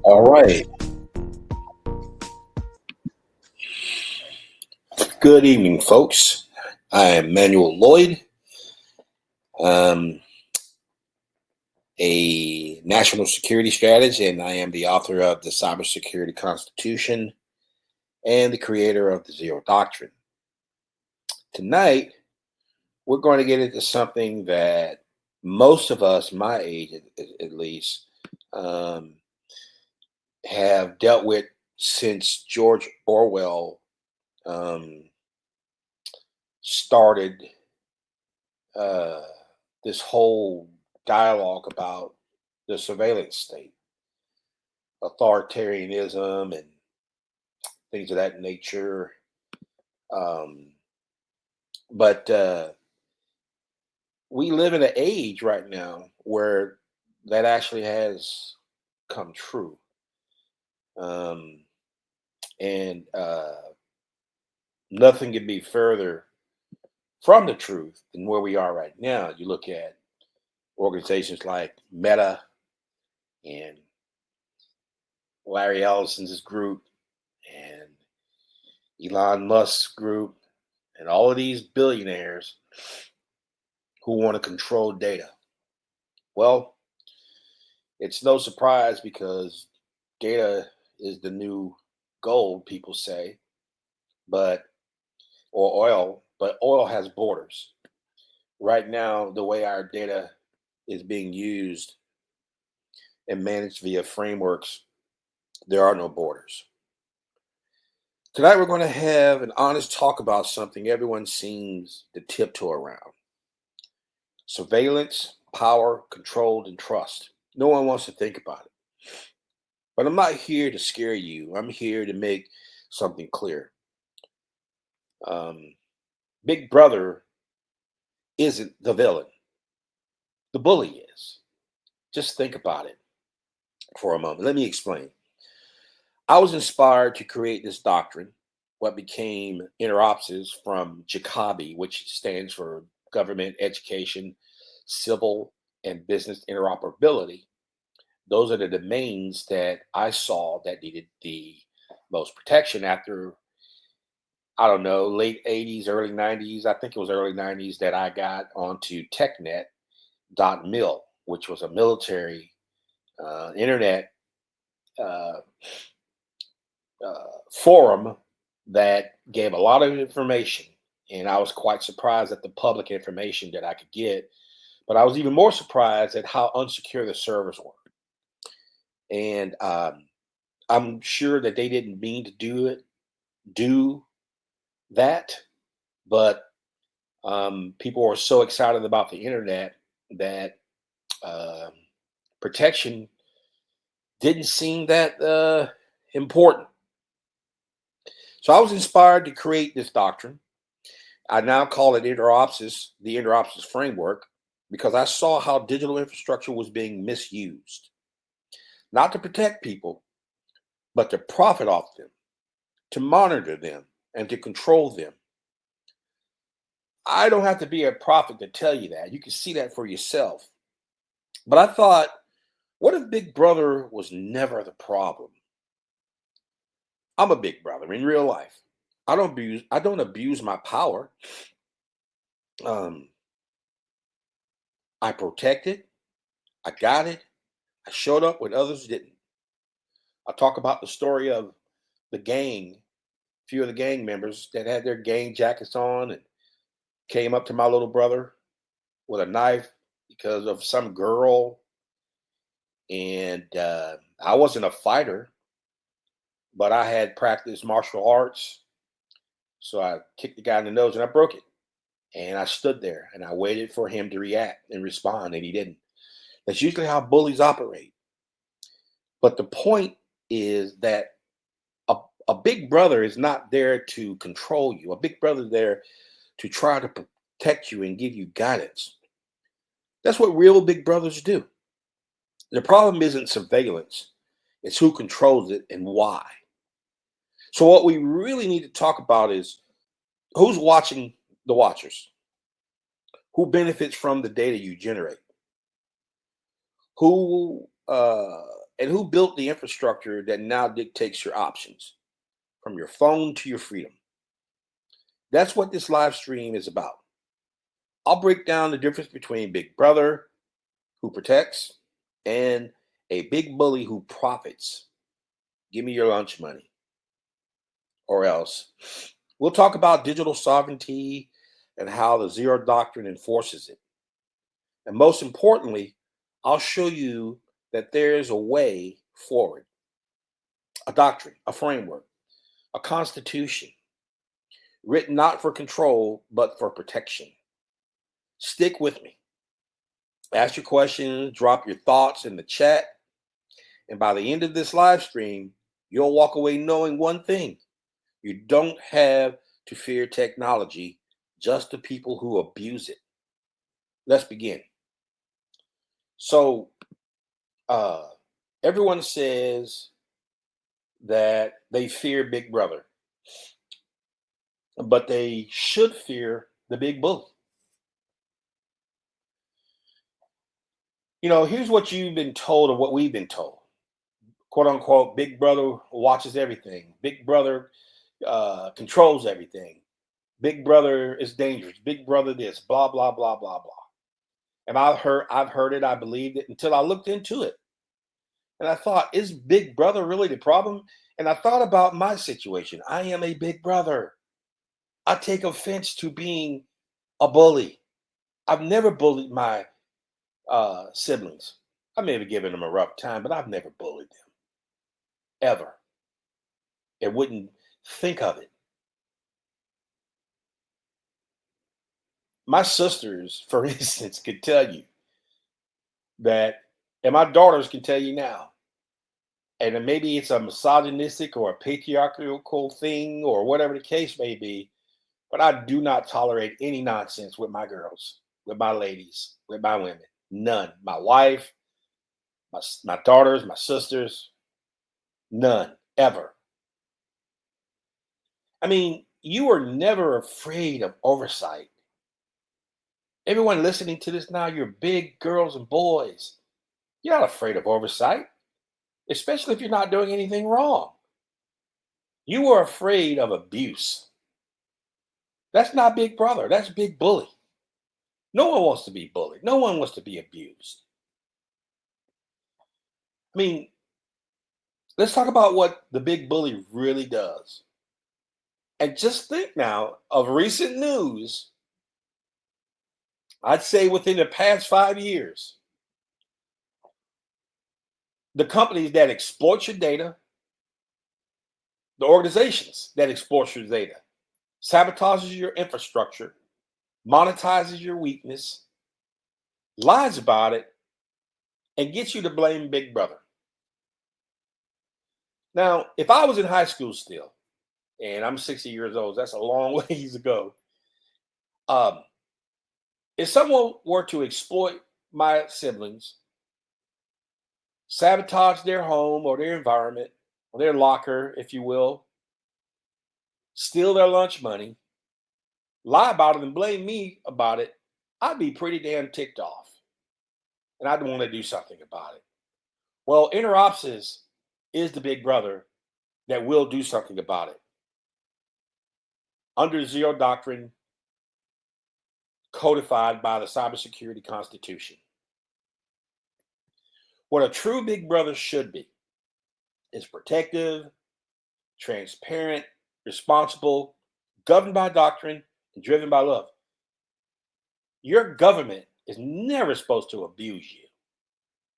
All right. Good evening, folks. I am Manuel Lloyd, a national security strategist, and I am the author of the Cybersecurity Constitution and the creator of the Zero Doctrine. Tonight, we're going to get into something that most of us, my age at least, have dealt with since George Orwell started this whole dialogue about the surveillance state, authoritarianism, and things of that nature. But we live in an age right now where that actually has come true. And nothing could be further from the truth than where we are right now. You look at organizations like Meta and Larry Ellison's group and Elon Musk's group and all of these billionaires who want to control data. Well, it's no surprise because data is the new gold, people say, but oil has borders. Right now, the way our data is being used and managed via frameworks, there are no borders. Tonight, we're going to have an honest talk about something everyone seems to tiptoe around: surveillance, power, control, and trust. No one wants to think about it. But I'm not here to scare you. I'm here to make something clear. Big Brother isn't the villain. The bully is. Just think about it for a moment. Let me explain. I was inspired to create this doctrine, what became InterOpsis, from Jacobi, which stands for Government, Education, Civil, and Business Interoperability. Those are the domains that I saw that needed the most protection after, I don't know, late 80s, early 90s. I think it was early 90s that I got onto technet.mil, which was a military internet forum that gave a lot of information. And I was quite surprised at the public information that I could get. But I was even more surprised at how unsecure the servers were. And I'm sure that they didn't mean to do that, but people were so excited about the internet that protection didn't seem that important. So I was inspired to create this doctrine. I now call it InterOpsis, the InterOpsis Framework, because I saw how digital infrastructure was being misused, not to protect people, but to profit off them, to monitor them, and to control them. I don't have to be a prophet to tell you that. You can see that for yourself. But I thought, what if Big Brother was never the problem? I'm a big brother in real life. I don't abuse my power. I protect it. I got it. I showed up when others didn't. I talk about the story of the gang, a few of the gang members that had their gang jackets on and came up to my little brother with a knife because of some girl. And I wasn't a fighter, but I had practiced martial arts. So I kicked the guy in the nose and I broke it. And I stood there and I waited for him to react and respond, and he didn't. That's usually how bullies operate. But the point is that a big brother is not there to control you. A big brother is there to try to protect you and give you guidance. That's what real big brothers do. The problem isn't surveillance. It's who controls it and why. So what we really need to talk about is who's watching the watchers. Who benefits from the data you generate? Who and who built the infrastructure that now dictates your options, from your phone to your freedom? That's what this live stream is about. I'll break down the difference between Big Brother, who protects, and a big bully who profits. Give me your lunch money, or else. We'll talk about digital sovereignty and how the Zero Doctrine enforces it. And most importantly, I'll show you that there is a way forward, a doctrine, a framework, a constitution, written not for control, but for protection. Stick with me. Ask your questions, drop your thoughts in the chat, and by the end of this live stream, you'll walk away knowing one thing. You don't have to fear technology, just the people who abuse it. Let's begin. So, everyone says that they fear Big Brother, but they should fear the big bully. You know, here's what you've been told or what we've been told. Quote unquote, Big Brother watches everything. Big Brother controls everything. Big Brother is dangerous. Big Brother this, blah, blah, blah, blah, blah. And I've heard it, I believed it until I looked into it. And I thought, is Big Brother really the problem? And I thought about my situation. I am a big brother. I take offense to being a bully. I've never bullied my siblings. I may have given them a rough time, but I've never bullied them. Ever. And wouldn't think of it. My sisters, for instance, could tell you that, and my daughters can tell you now, and then maybe it's a misogynistic or a patriarchal thing or whatever the case may be, but I do not tolerate any nonsense with my girls, with my ladies, with my women. None. My wife, my daughters, my sisters, none, ever. I mean, you are never afraid of oversight. Everyone listening to this now, you're big girls and boys. You're not afraid of oversight, especially if you're not doing anything wrong. You are afraid of abuse. That's not Big Brother. That's Big Bully. No one wants to be bullied. No one wants to be abused. I mean, let's talk about what the big bully really does. And just think now of recent news, I'd say within the past 5 years, the companies that exploit your data, the organizations that exploit your data, sabotages your infrastructure, monetizes your weakness, lies about it, and gets you to blame Big Brother. Now, if I was in high school still, and I'm 60 years old, that's a long ways ago. If someone were to exploit my siblings, sabotage their home or their environment, or their locker, if you will, steal their lunch money, lie about it, and blame me about it, I'd be pretty damn ticked off. And I'd want to do something about it. Well, InterOpsis is the big brother that will do something about it. Under Zero Doctrine, codified by the Cybersecurity Constitution. What a true big brother should be is protective, transparent, responsible, governed by doctrine, and driven by love. Your government is never supposed to abuse you.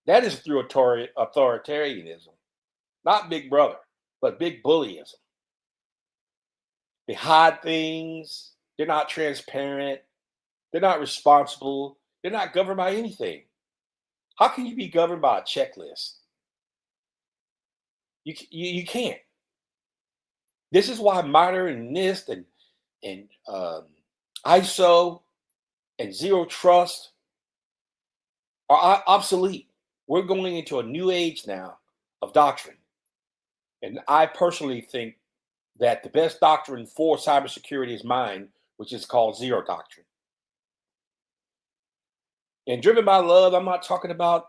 That is through authoritarianism, not Big Brother, but big bullyism. They hide things, they're not transparent, they're not responsible, they're not governed by anything. How can you be governed by a checklist? You can't. This is why MITRE and NIST and ISO and Zero Trust are obsolete. We're going into a new age now of doctrine. And I personally think that the best doctrine for cybersecurity is mine, which is called Zero Doctrine. And driven by love, I'm not talking about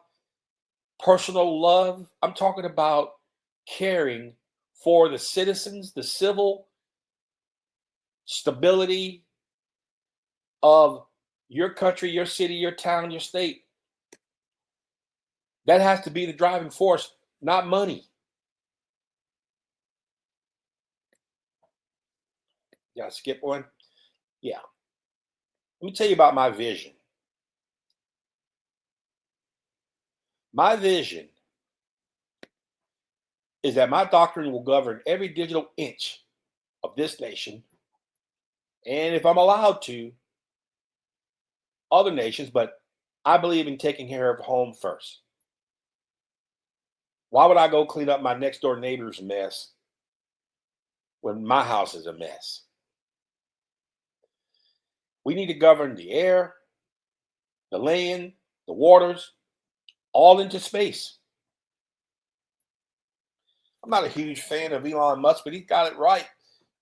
personal love. I'm talking about caring for the citizens, the civil stability of your country, your city, your town, your state. That has to be the driving force, not money. Yeah, skip one. Yeah. Let me tell you about my vision. My vision is that my doctrine will govern every digital inch of this nation. And if I'm allowed to, other nations, but I believe in taking care of home first. Why would I go clean up my next door neighbor's mess when my house is a mess? We need to govern the air, the land, the waters, all into space. I'm not a huge fan of Elon Musk, but he's got it right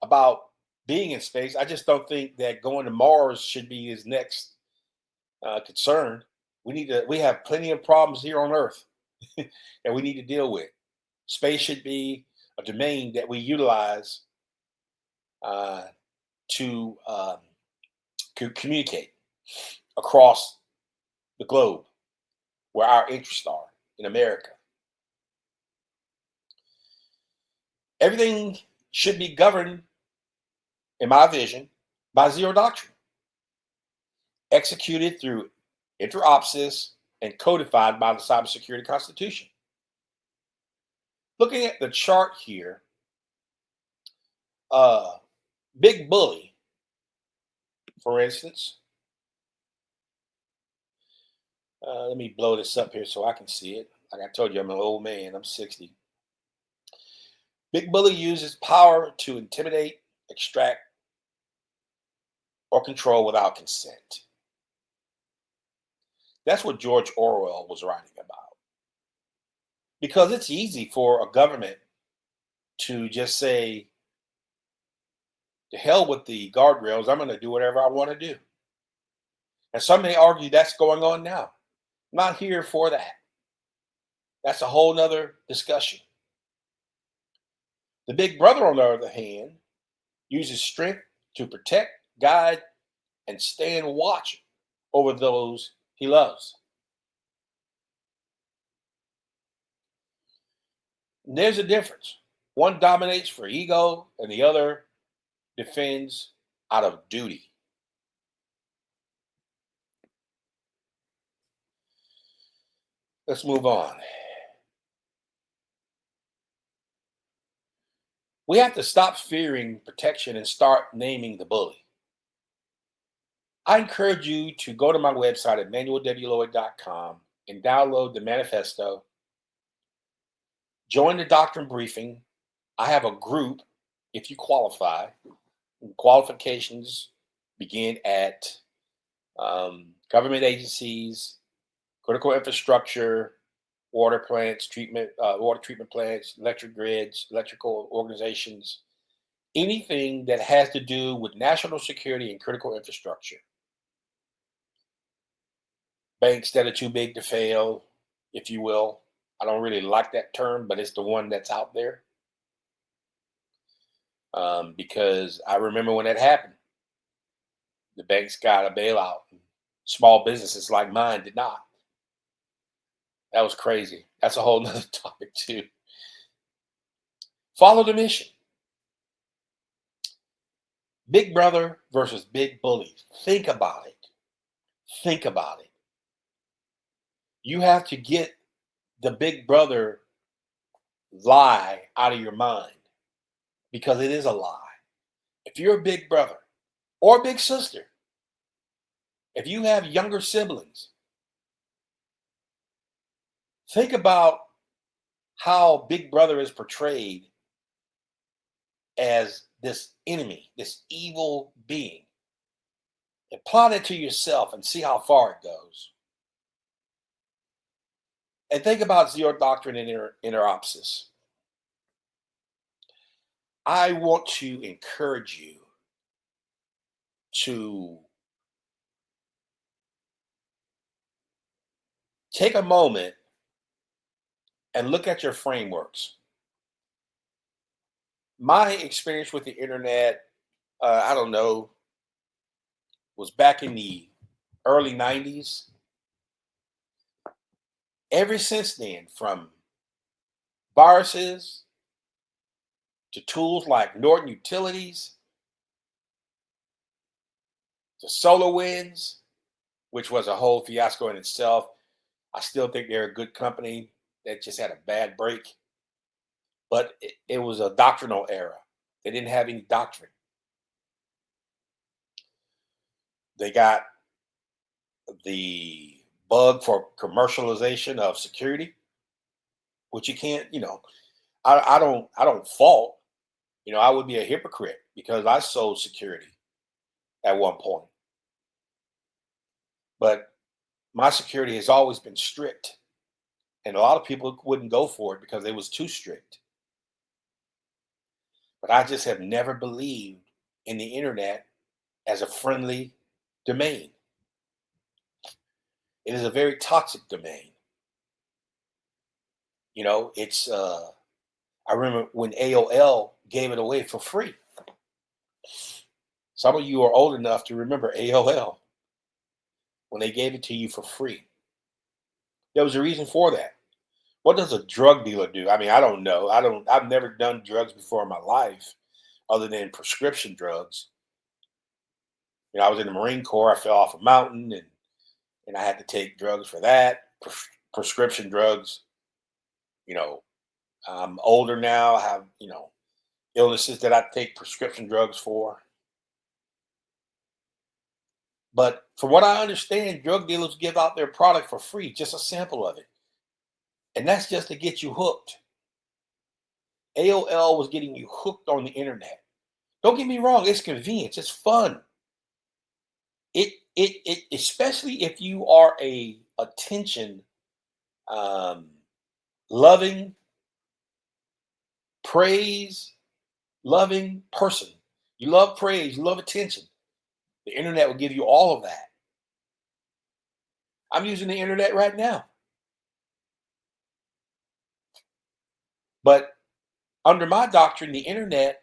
about being in space. I just don't think that going to Mars should be his next concern. We have plenty of problems here on Earth that we need to deal with. Space should be a domain that we utilize uh, to communicate across the globe where our interests are in America. Everything should be governed, in my vision, by Zero Doctrine, executed through InterOpsis and codified by the Cybersecurity Constitution. Looking at the chart here, Big Bully, for instance, let me blow this up here so I can see it. Like I told you, I'm an old man. I'm 60. Big Bully uses power to intimidate, extract, or control without consent. That's what George Orwell was writing about. Because it's easy for a government to just say, to hell with the guardrails, I'm going to do whatever I want to do. And some may argue that's going on now. I'm not here for that. That's a whole nother discussion. The big brother, on the other hand, uses strength to protect, guide, and stand watch over those he loves. And there's a difference. One dominates for ego, and the other defends out of duty. Let's move on. We have to stop fearing protection and start naming the bully. I encourage you to go to my website at manuelwlloyd.com and download the manifesto. Join the doctrine briefing. I have a group if you qualify. Qualifications begin at government agencies, critical infrastructure, water plants, water treatment plants, electric grids, electrical organizations, anything that has to do with national security and critical infrastructure. Banks that are too big to fail, if you will. I don't really like that term, but it's the one that's out there. Because I remember when that happened. The banks got a bailout. Small businesses like mine did not. That was crazy. That's a whole nother topic too. Follow the mission. Big brother versus big bully. Think about it. Think about it. You have to get the big brother lie out of your mind because it is a lie. If you're a big brother or big sister, if you have younger siblings, think about how big brother is portrayed as this enemy, this evil being. Apply it to yourself and see how far it goes. And think about Zero Doctrine and InterOpsis. I want to encourage you to take a moment and look at your frameworks. My experience with the internet, I don't know, was back in the early 90s. Ever since then, from viruses to tools like Norton Utilities to SolarWinds, which was a whole fiasco in itself. I still think they're a good company that just had a bad break, but it was a doctrinal era. They didn't have any doctrine. They got the bug for commercialization of security, which you can't, I don't fault. I would be a hypocrite because I sold security at one point. But my security has always been strict. And a lot of people wouldn't go for it because it was too strict. But I just have never believed in the internet as a friendly domain. It is a very toxic domain. It's I remember when AOL gave it away for free. Some of you are old enough to remember AOL when they gave it to you for free. There was a reason for that. What does a drug dealer do? I mean, I don't know. I've never done drugs before in my life other than prescription drugs. I was in the Marine Corps. I fell off a mountain and I had to take drugs for that, prescription drugs. I'm older now. I have, illnesses that I take prescription drugs for. But from what I understand, drug dealers give out their product for free, just a sample of it. And that's just to get you hooked. AOL was getting you hooked on the internet. Don't get me wrong, it's convenient, it's fun. It especially if you are a attention loving, praise loving person. You love praise, you love attention. The internet will give you all of that. I'm using the internet right now. But under my doctrine, the internet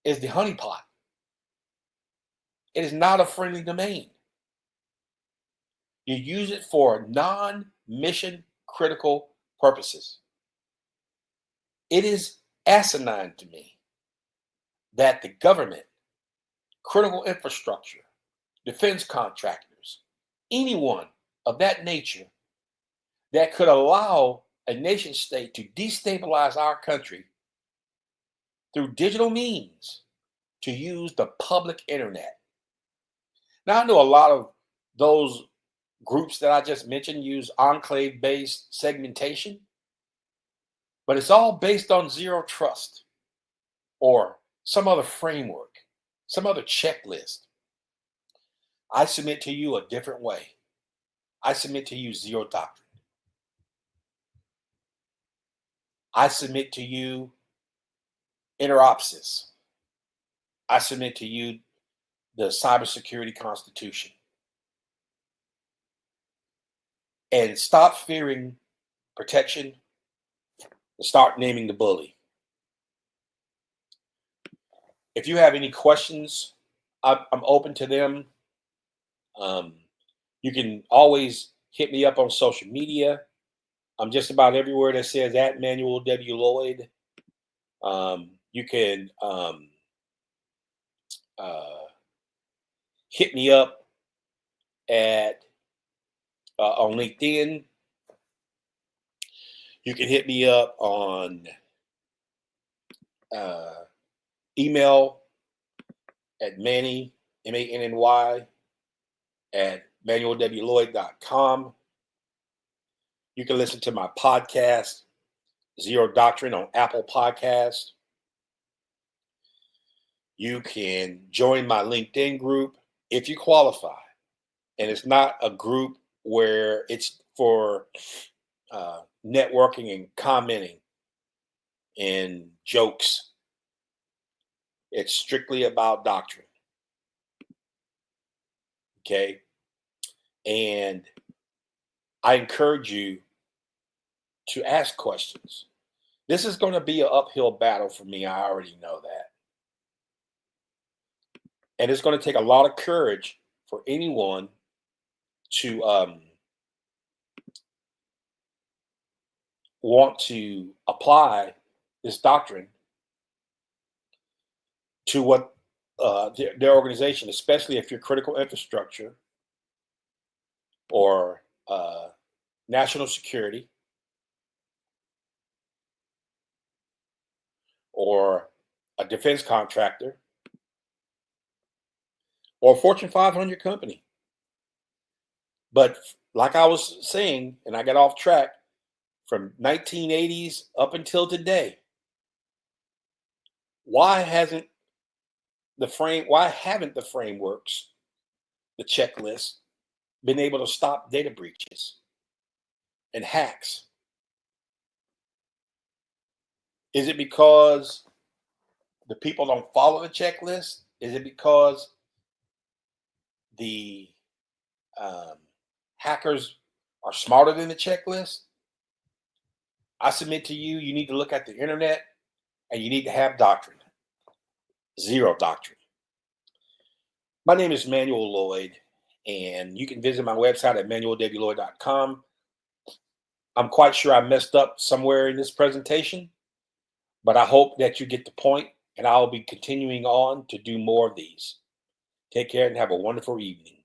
is the honeypot. It is not a friendly domain. You use it for non-mission critical purposes. It is asinine to me that the government, critical infrastructure, defense contractors, anyone of that nature that could allow a nation state to destabilize our country through digital means to use the public internet. Now, I know a lot of those groups that I just mentioned use enclave-based segmentation, but it's all based on zero trust or some other framework, some other checklist. I submit to you a different way. I submit to you Zero Doctrine. I submit to you InterOpsis. I submit to you the Cybersecurity Constitution. And stop fearing protection and start naming the bully. If you have any questions, I'm open to them. You can always hit me up on social media. I'm just about everywhere that says at Manuel W. Lloyd. You can hit me up at on LinkedIn. You can hit me up on email at Manny, MANNY, at ManuelWLloyd.com. You can listen to my podcast, Zero Doctrine, on Apple Podcasts. You can join my LinkedIn group if you qualify. And it's not a group where it's for networking and commenting and jokes. It's strictly about doctrine. Okay. And I encourage you to ask questions. This is going to be an uphill battle for me. I already know that. And it's going to take a lot of courage for anyone to want to apply this doctrine to what their organization, especially if you're critical infrastructure or national security or a defense contractor or a Fortune 500 company. But like I was saying, and I got off track, from 1980s up until today, why haven't the frameworks, the checklist, been able to stop data breaches and hacks? Is it because the people don't follow the checklist? Is it because the hackers are smarter than the checklist? I submit to you, you need to look at the internet and you need to have doctrine. Zero Doctrine. My name is Manuel Lloyd, and you can visit my website at manuelwlloyd.com. I'm quite sure I messed up somewhere in this presentation, but I hope that you get the point, and I'll be continuing on to do more of these. Take care and have a wonderful evening.